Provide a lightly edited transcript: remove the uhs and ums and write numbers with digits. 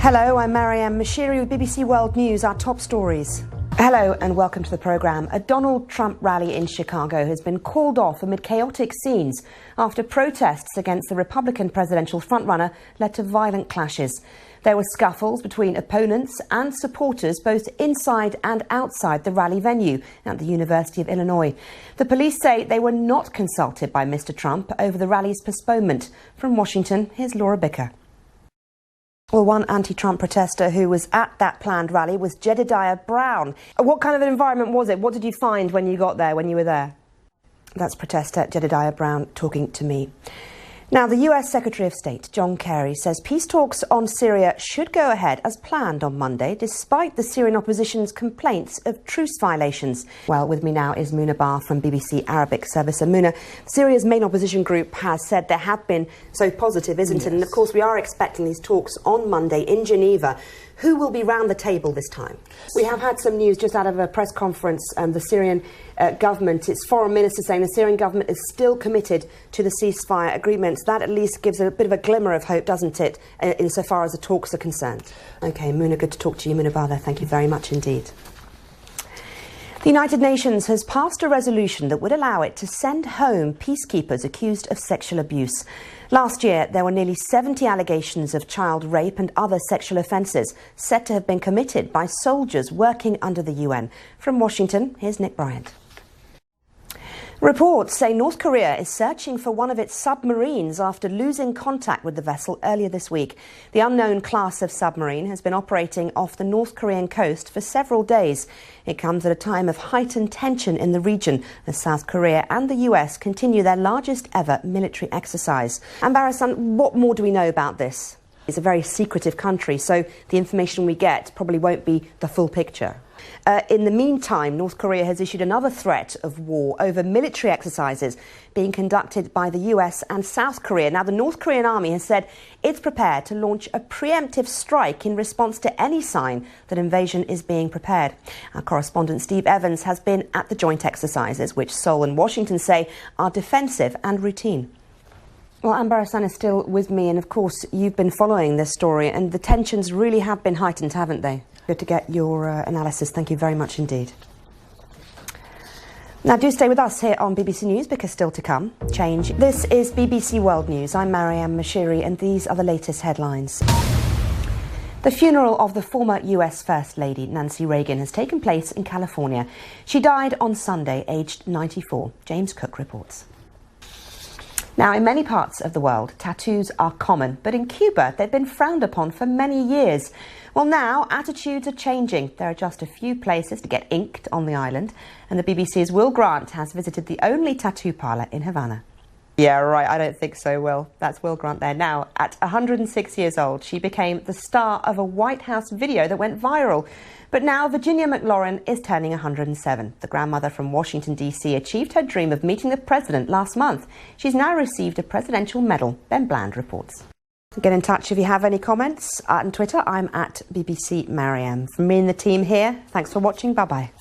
Hello, I'm Maryam. Moshiri with BBC World News, our top stories. Hello and welcome to the programme. A Donald Trump rally in Chicago has been called off amid chaotic scenes after protests against the Republican presidential frontrunner led to violent clashes. There were scuffles between opponents and supporters both inside and outside the rally venue at the University of Illinois. The police say they were not consulted by Mr. Trump over the rally's postponement. From Washington, here's Laura Bicker. Well, one anti-Trump protester who was at that planned rally was Jedediah Brown. What kind of an environment was it? What did you find when you got there, when you were there? That's protester Jedediah Brown talking to me. Now, the US Secretary of State, John Kerry, says peace talks on Syria should go ahead as planned on Monday, despite the Syrian opposition's complaints of truce violations. Well, with me now is Muna Bar from BBC Arabic Service. And Muna, Syria's main opposition group has said there have been, so positive, isn't it? And of course, we are expecting these talks on Monday in Geneva. Who will be round the table this time? We have had some news just out of a press conference, the Syrian government, its foreign minister saying the Syrian government is still committed to the ceasefire agreement. That at least gives a bit of a glimmer of hope, doesn't it, insofar as the talks are concerned. OK, Muna, good to talk to you. Muna Bar there, thank you very much indeed. The United Nations has passed a resolution that would allow it to send home peacekeepers accused of sexual abuse. Last year, there were nearly 70 allegations of child rape and other sexual offences said to have been committed by soldiers working under the UN. From Washington, here's Nick Bryant. Reports say North Korea is searching for one of its submarines after losing contact with the vessel earlier this week. The unknown class of submarine has been operating off the North Korean coast for several days. It comes at a time of heightened tension in the region as South Korea and the US continue their largest ever military exercise. And Barasan, what more do we know about this? It's a very secretive country, so the information we get probably won't be the full picture. In the meantime, North Korea has issued another threat of war over military exercises being conducted by the US and South Korea. Now, the North Korean army has said it's prepared to launch a preemptive strike in response to any sign that invasion is being prepared. Our correspondent Steve Evans has been at the joint exercises, which Seoul and Washington say are defensive and routine. Well, Anbar Hassan is still with me, and of course you've been following this story, and the tensions really have been heightened, haven't they? Good to get your analysis. Thank you very much indeed. Now do stay with us here on BBC News because still to come, change. This is BBC World News. I'm Maryam Moshiri and these are the latest headlines. The funeral of the former US First Lady Nancy Reagan has taken place in California. She died on Sunday, aged 94. James Cook reports. Now, in many parts of the world, tattoos are common, but in Cuba, they've been frowned upon for many years. Well, now, attitudes are changing. There are just a few places to get inked on the island, and the BBC's Will Grant has visited the only tattoo parlour in Havana. Yeah, right, I don't think so, Will. That's Will Grant there. Now, at 106 years old, she became the star of a White House video that went viral. But now Virginia McLaurin is turning 107. The grandmother from Washington, D.C. achieved her dream of meeting the president last month. She's now received a presidential medal. Ben Bland reports. Get in touch if you have any comments. On Twitter, I'm at BBC Maryam. From me and the team here, thanks for watching. Bye-bye.